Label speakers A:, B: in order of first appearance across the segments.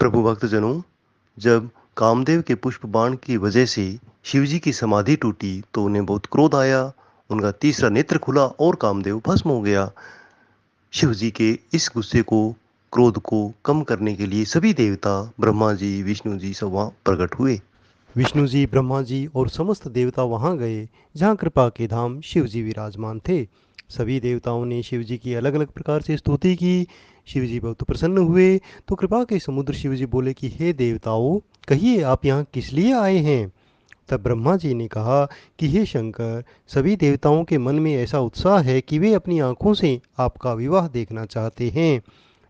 A: प्रभु भक्तजनों, जब कामदेव के पुष्प बाण की वजह से शिवजी की समाधि टूटी तो उन्हें बहुत क्रोध आया। उनका तीसरा नेत्र खुला और कामदेव भस्म हो गया। शिवजी के इस गुस्से को, क्रोध को कम करने के लिए सभी देवता, ब्रह्मा जी, विष्णु जी सब वहां प्रकट हुए।
B: विष्णु जी, ब्रह्मा जी और समस्त देवता वहां गए जहां कृपा के धाम शिव जी विराजमान थे। सभी देवताओं ने शिव जी की अलग अलग प्रकार से स्तुति की। शिव जी बहुत प्रसन्न हुए तो कृपा के समुद्र शिव जी बोले कि हे देवताओं, कहिए आप यहाँ किस लिए आए हैं। तब ब्रह्मा जी ने कहा कि हे शंकर, सभी देवताओं के मन में ऐसा उत्साह है कि वे अपनी आंखों से आपका विवाह देखना चाहते हैं।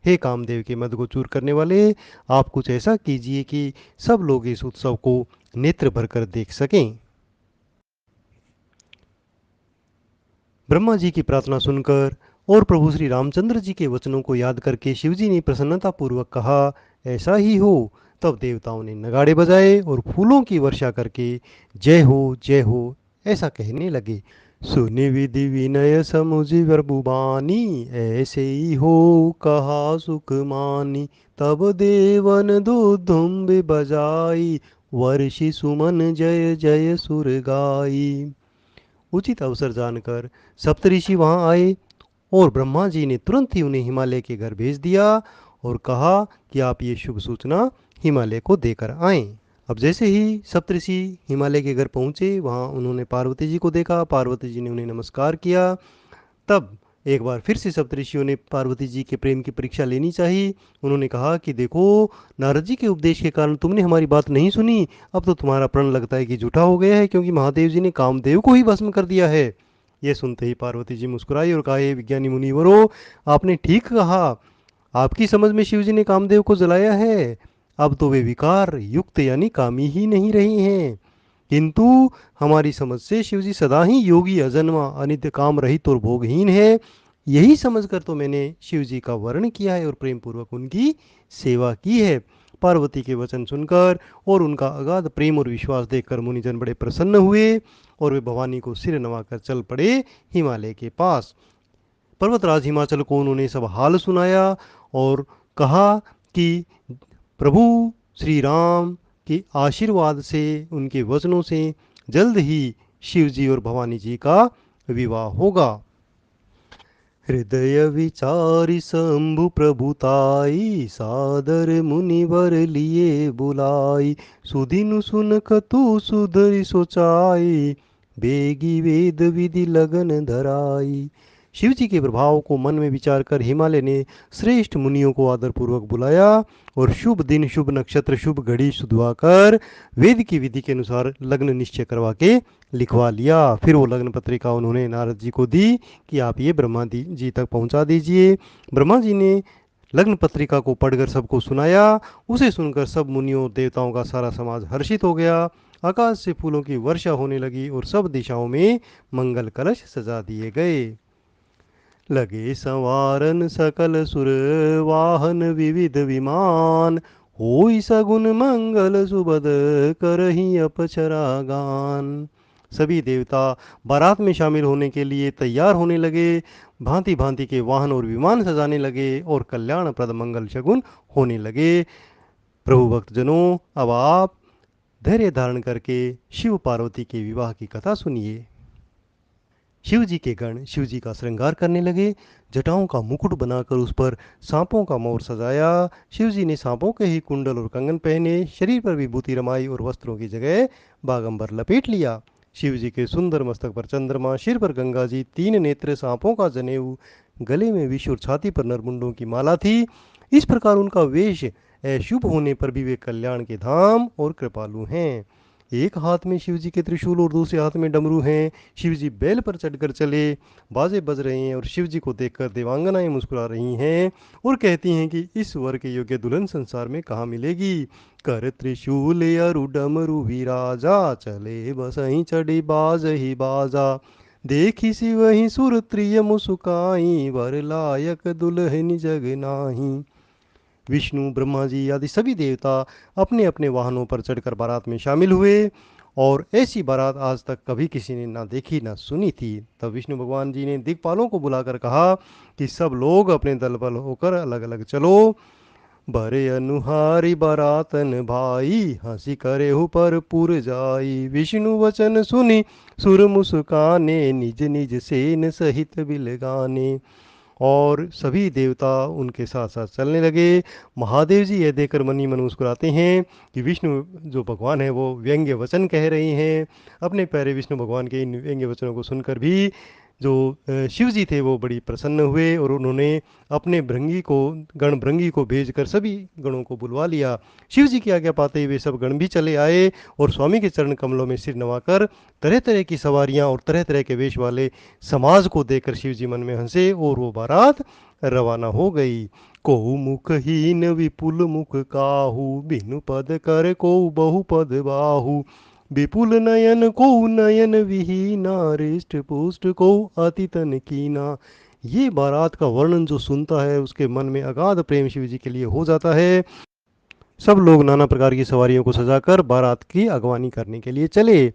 B: हे कामदेव के मद को चूर करने वाले, आप कुछ ऐसा कीजिए कि सब लोग इस उत्सव को नेत्र भरकर देख सकें। ब्रह्मा जी की प्रार्थना सुनकर और प्रभु श्री रामचंद्र जी के वचनों को याद करके शिवजी ने प्रसन्नता पूर्वक कहा, ऐसा ही हो। तब देवताओं ने नगाड़े बजाए और फूलों की वर्षा करके जय हो ऐसा कहने लगे। सुनि विधि विनय समुझि प्रभुबानी, ऐसे ही हो कहा सुख मानी। तब देवन दुधुम्ब बजाई, वर्षि सुमन जय जय सुर गाई। उचित अवसर जानकर सप्तऋषि वहां आए और ब्रह्मा जी ने तुरंत ही उन्हें हिमालय के घर भेज दिया और कहा कि आप ये शुभ सूचना हिमालय को देकर आएं। अब जैसे ही सप्तऋषि हिमालय के घर पहुंचे, वहां उन्होंने पार्वती जी को देखा। पार्वती जी ने उन्हें नमस्कार किया। तब एक बार फिर से सप्तऋषियों ने पार्वती जी के प्रेम की परीक्षा लेनी चाहिए। उन्होंने कहा कि देखो, नारद जी के उपदेश के कारण तुमने हमारी बात नहीं सुनी। अब तो तुम्हारा प्रण लगता है कि झूठा हो गया है, क्योंकि महादेव जी ने कामदेव को ही भस्म कर दिया है। यह सुनते ही पार्वती जी मुस्कुराई और कहा, हे विज्ञानी मुनिवरो, आपने ठीक कहा। आपकी समझ में शिव जी ने कामदेव को जलाया है। अब तो वे विकार युक्त यानी कामी ही नहीं रहे हैं, किंतु हमारी समझ से शिवजी सदा ही योगी, अजन्मा, अनित्य, काम रहित और भोगहीन है। यही समझकर तो मैंने शिवजी का वर्ण किया है और प्रेम पूर्वक उनकी सेवा की है। पार्वती के वचन सुनकर और उनका अगाध प्रेम और विश्वास देखकर मुनिजन बड़े प्रसन्न हुए और वे भवानी को सिर नवाकर चल पड़े हिमालय के पास। पर्वतराज हिमाचल को उन्होंने सब हाल सुनाया और कहा कि प्रभु श्री राम के आशीर्वाद से, उनके वचनों से जल्द ही शिव जी और भवानी जी का विवाह होगा। हृदय विचारी शंभु प्रभुताई, सादर मुनिवर लिए बुलाई। सुदिनु सुनख तू सुधरि सोचाई, बेगी वेद विधि लगन धराई। शिव जी के प्रभाव को मन में विचार कर हिमालय ने श्रेष्ठ मुनियों को आदरपूर्वक बुलाया और शुभ दिन, शुभ नक्षत्र, शुभ घड़ी सुधवाकर वेद की विधि के अनुसार लग्न निश्चय करवा के लिखवा लिया। फिर वो लग्न पत्रिका उन्होंने नारद जी को दी कि आप ये ब्रह्मा जी तक पहुंचा दीजिए। ब्रह्मा जी ने लग्न पत्रिका को पढ़कर सबको सुनाया। उसे सुनकर सब मुनियों देवताओं का सारा समाज हर्षित हो गया। आकाश से फूलों की वर्षा होने लगी और सब दिशाओं में मंगल कलश सजा दिए गए। लगे संवारन सकल सुर, वाहन विविध विमान। होई सगुन मंगल सुबद, करही अपचरा गान। सभी देवता बारात में शामिल होने के लिए तैयार होने लगे। भांति भांति के वाहन और विमान सजाने लगे और कल्याणप्रद मंगल शगुन होने लगे। प्रभु भक्तजनों, अब आप धैर्य धारण करके शिव पार्वती के विवाह की कथा सुनिए। शिव जी के गण शिव जी का श्रृंगार करने लगे। जटाओं का मुकुट बनाकर उस पर सांपों का मोर सजाया। शिव जी ने सांपों के ही कुंडल और कंगन पहने, शरीर पर विभूति रमाई और वस्त्रों की जगह बागंबर लपेट लिया। शिव जी के सुंदर मस्तक पर चंद्रमा, सिर पर गंगा जी, तीन नेत्र, सांपों का जनेऊ, गले में विष और छाती पर नरमुंडों की माला थी। इस प्रकार उनका वेश अशुभ होने पर भी वे कल्याण के धाम और कृपालु हैं। एक हाथ में शिव जी के त्रिशूल और दूसरे हाथ में डमरू हैं। शिव जी बैल पर चढ़कर चले, बाजे बज रहे हैं और शिव जी को देखकर देवांगनाएं मुस्कुरा रही हैं और कहती हैं कि इस वर के योग्य दुल्हन संसार में कहाँ मिलेगी। कर त्रिशूल अरु डमरू विराजा, चले बसही चढ़ी बाज ही बाजा। देखी सी वही सुर त्रिय मुसुकाई, वर लायक दुल्हन जग नाही। विष्णु, ब्रह्मा जी आदि सभी देवता अपने अपने वाहनों पर चढ़कर बारात में शामिल हुए और ऐसी बारात आज तक कभी किसी ने ना देखी ना सुनी थी। तब विष्णु भगवान जी ने दिक्पालों को बुलाकर कहा कि सब लोग अपने दल बल होकर अलग अलग चलो। बरे अनुहारी बरातन भाई, हंसी करे हु पर पुर जाई। विष्णु वचन सुनी सुर मुस्काने, निज निज सेन सहित बिलगाने। और सभी देवता उनके साथ साथ चलने लगे। महादेव जी यह देखकर मन ही मन मुस्कुराते हैं कि विष्णु जो भगवान है वो व्यंग्य वचन कह रहे हैं। अपने प्यारे विष्णु भगवान के इन व्यंग्य वचनों को सुनकर भी जो शिव जी थे वो बड़ी प्रसन्न हुए और उन्होंने अपने भृंगी को गण भृंगी को भेजकर सभी गणों को बुलवा लिया। शिव जी की आज्ञा पाते हुए सब गण भी चले आए और स्वामी के चरण कमलों में सिर नवाकर तरह तरह की सवारियां और तरह तरह के वेश वाले समाज को देखकर शिव जी मन में हंसे और वो बारात रवाना हो गई। कोहु मुखहीन विपुल मुख काहू, बिनु पद कर को बहु पद बाहू। विपुल नयन को नयन विहीना, हृष्ट पुष्ट को अति तन कीना। ये बारात का वर्णन जो सुनता है उसके मन में अगाध प्रेम शिव जी के लिए हो जाता है। सब लोग नाना प्रकार की सवारियों को सजाकर बारात की अगवानी करने के लिए चले।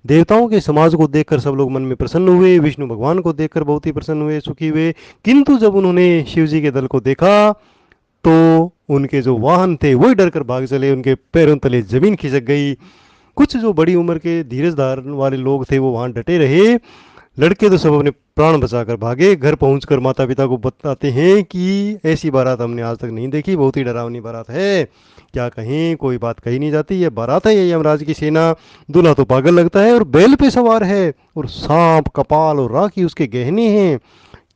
B: देवताओं के समाज को देखकर सब लोग मन में प्रसन्न हुए, विष्णु भगवान को देखकर बहुत ही प्रसन्न हुए, सुखी हुए। किंतु जब उन्होंने शिव जी के दल को देखा तो उनके जो वाहन थे वही डर कर भाग चले, उनके पैरों तले जमीन खिसक गई। कुछ जो बड़ी उम्र के धीरज धारण वाले लोग थे वो वहां डटे रहे। लड़के तो सब अपने प्राण बचाकर भागे। घर पहुंचकर माता पिता को बताते हैं कि ऐसी बारात हमने आज तक नहीं देखी, बहुत ही डरावनी बारात है। क्या कहें, कोई बात कही नहीं जाती। ये बारात है, ये यमराज की सेना। दूल्हा तो पागल लगता है और बैल पे सवार है और सांप कपाल और राखी उसके गहने हैं।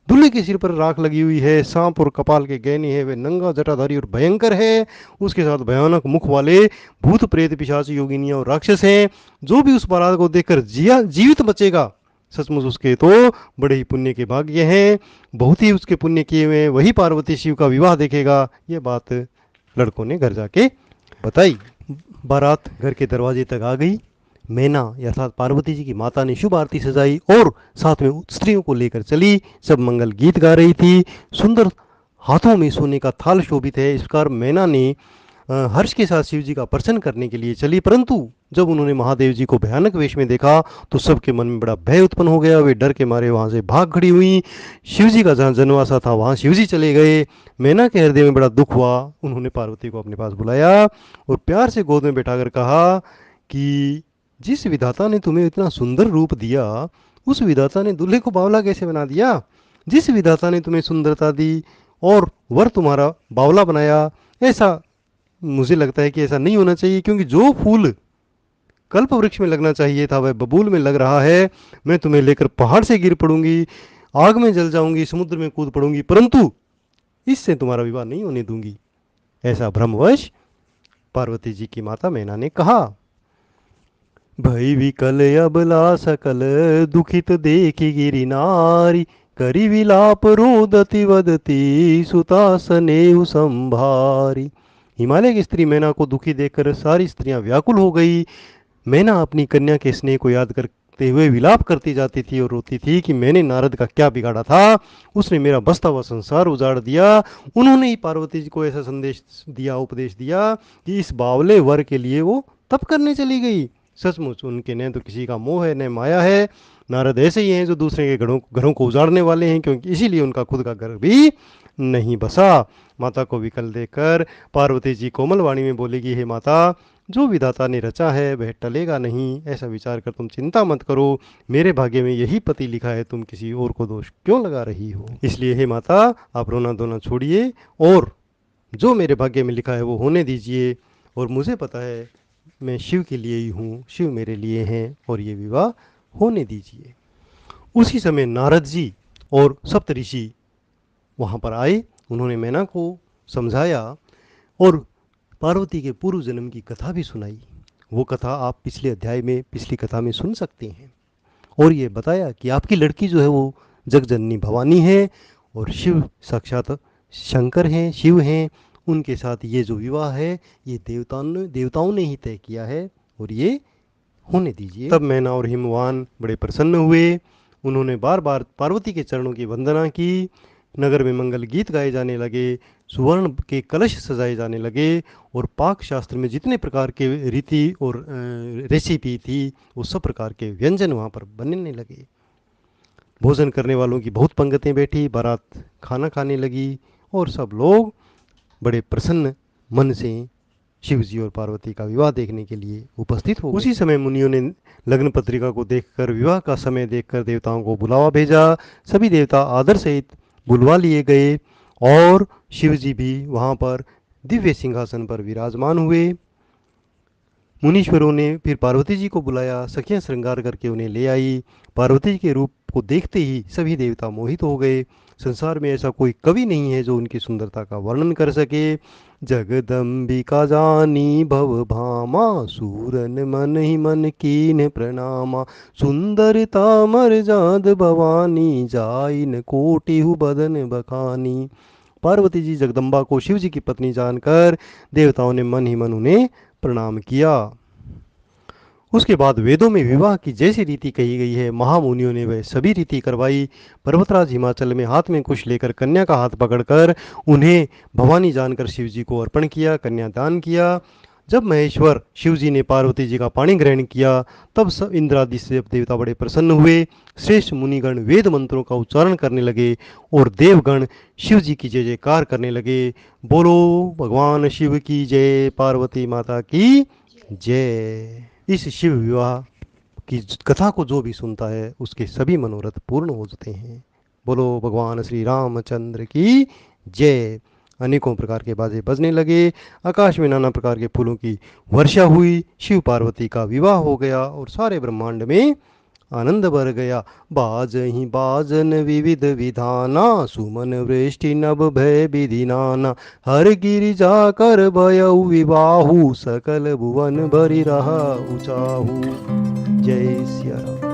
B: दूल्हे के सिर पर राख लगी हुई है, सांप और कपाल के गहने हैं। वे नंगा जटाधारी और भयंकर है। उसके साथ भयानक मुख वाले भूत प्रेत पिशाच योगिनियां और राक्षस हैं। जो भी उस बारात को देखकर जीवित बचेगा सचमुच उसके तो बड़े ही पुण्य के भाग्य हैं। बहुत ही उसके पुण्य किए हुए वही पार्वती शिव का विवाह देखेगा। ये बात लड़कों ने घर जाके बताई। बारात घर के दरवाजे तक आ गई। मैना अर्थात पार्वती जी की माता ने शुभ आरती सजाई और साथ में स्त्रियों को लेकर चली। सब मंगल गीत गा रही थी। सुंदर हाथों में सोने का थाल शोभित है। इस प्रकार मैना ने हर्ष के साथ शिव जी का प्रसन्न करने के लिए चली, परंतु जब उन्होंने महादेव जी को भयानक वेश में देखा तो सबके मन में बड़ा भय उत्पन्न हो गया। वे डर के मारे वहां से भाग खड़ी हुई। शिव जी का जहाँ जनवासा था वहां शिव जी चले गए। मैना के हृदय में बड़ा दुख हुआ। उन्होंने पार्वती को अपने पास बुलाया और प्यार से गोद में बैठाकर कहा कि जिस विधाता ने तुम्हें इतना सुंदर रूप दिया, उस विधाता ने दूल्हे को बावला कैसे बना दिया। जिस विधाता ने तुम्हें सुंदरता दी और वर तुम्हारा बावला बनाया, ऐसा मुझे लगता है कि ऐसा नहीं होना चाहिए, क्योंकि जो फूल कल्प वृक्ष में लगना चाहिए था वह बबूल में लग रहा है। मैं तुम्हें लेकर पहाड़ से गिर पड़ूंगी, आग में जल जाऊंगी, समुद्र में कूद पड़ूंगी, परंतु इससे तुम्हारा विवाह नहीं होने दूंगी। ऐसा भ्रमवश पार्वती जी की माता मैना ने कहा। भई विकल अबला सकल, दुखित देखी गिरी नारी। करी विलाप रोदती वदती, सुता स्नेहु संभारी। हिमालय की स्त्री मैना को दुखी देखकर सारी स्त्रियां व्याकुल हो गई। मैना अपनी कन्या के स्नेह को याद करते हुए विलाप करती जाती थी और रोती थी कि मैंने नारद का क्या बिगाड़ा था। उसने मेरा बसता हुआ संसार उजाड़ दिया। उन्होंने ही पार्वती जी को ऐसा संदेश दिया, उपदेश दिया कि इस बावले वर के लिए वो तप करने चली गई। सचमुच उनके न तो किसी का मोह है न माया है। नारद ऐसे ही हैं जो दूसरे के घरों को उजाड़ने वाले हैं, क्योंकि इसीलिए उनका खुद का घर भी नहीं बसा। माता को विकल देखकर पार्वती जी कोमल वाणी में बोलेगी, हे माता, जो विधाता ने रचा है वह टलेगा नहीं। ऐसा विचार कर तुम चिंता मत करो। मेरे भाग्य में यही पति लिखा है, तुम किसी और को दोष क्यों लगा रही हो। इसलिए हे माता, आप रोना धोना छोड़िए और जो मेरे भाग्य में लिखा है वो होने दीजिए। और मुझे पता है मैं शिव के लिए ही हूँ, शिव मेरे लिए हैं, और ये विवाह होने दीजिए। उसी समय नारद जी और सप्तऋषि वहाँ पर आए। उन्होंने मैना को समझाया और पार्वती के पूर्व जन्म की कथा भी सुनाई। वो कथा आप पिछले अध्याय में, पिछली कथा में सुन सकते हैं। और ये बताया कि आपकी लड़की जो है वो जगजननी भवानी है और शिव साक्षात शंकर हैं, शिव हैं। उनके साथ ये जो विवाह है ये देवताओं ने ही तय किया है और ये होने दीजिए। तब मैना और हिमवान बड़े प्रसन्न हुए। उन्होंने बार बार पार्वती के चरणों की वंदना की। नगर में मंगल गीत गाए जाने लगे, सुवर्ण के कलश सजाए जाने लगे और पाक शास्त्र में जितने प्रकार के रीति और रेसिपी थी वो सब प्रकार के व्यंजन वहाँ पर बनने लगे। भोजन करने वालों की बहुत पंगतें बैठी, बारात खाना खाने लगी और सब लोग बड़े प्रसन्न मन से शिव जी और पार्वती का विवाह देखने के लिए उपस्थित हो गए। उसी समय मुनियों ने लग्न पत्रिका को देखकर विवाह का समय देखकर देवताओं को बुलावा भेजा। सभी देवता आदर सहित बुलवा लिए गए और शिव जी भी वहां पर दिव्य सिंहासन पर विराजमान हुए। मुनीश्वरों ने फिर पार्वती जी को बुलाया, सखियां श्रृंगार करके उन्हें ले आई। पार्वती जी के रूप को देखते ही सभी देवता मोहित हो गए। संसार में ऐसा कोई कवि नहीं है जो उनकी सुंदरता का वर्णन कर सके। जगदम्बिका जानी भव भामा, सूरन मन ही मन कीन प्रणामा। सुंदरता मर्याद भवानी, जाइन कोटिहु बदन बखानी। पार्वती जी जगदम्बा को शिव जी की पत्नी जानकर देवताओं ने मन ही मन उन्हें प्रणाम किया। उसके बाद वेदों में विवाह की जैसी रीति कही गई है, महामुनियों ने वह सभी रीति करवाई। पर्वतराज हिमाचल में हाथ में कुश लेकर कन्या का हाथ पकड़कर उन्हें भवानी जानकर शिव जी को अर्पण किया, कन्यादान किया। जब महेश्वर शिव जी ने पार्वती जी का पाणी ग्रहण किया, तब सब इंद्रादि से देवता बड़े प्रसन्न हुए। श्रेष्ठ मुनिगण वेद मंत्रों का उच्चारण करने लगे और देवगण शिव जी की जय जयकार करने लगे। बोलो भगवान शिव की जय, पार्वती माता की जय। इस शिव विवाह की कथा को जो भी सुनता है उसके सभी मनोरथ पूर्ण हो जाते हैं। बोलो भगवान श्री रामचंद्र की जय। अनेकों प्रकार के बाजे बजने लगे, आकाश में नाना प्रकार के फूलों की वर्षा हुई, शिव पार्वती का विवाह हो गया और सारे ब्रह्मांड में आनंद भर गया। बाजहि बाजन विविध विधाना, सुमन वृष्टि नभ भय विधिनाना। हर गिरि जाकर भयउ विवाहु, सकल भुवन भरि रहा उचाहु। जय सिया राम।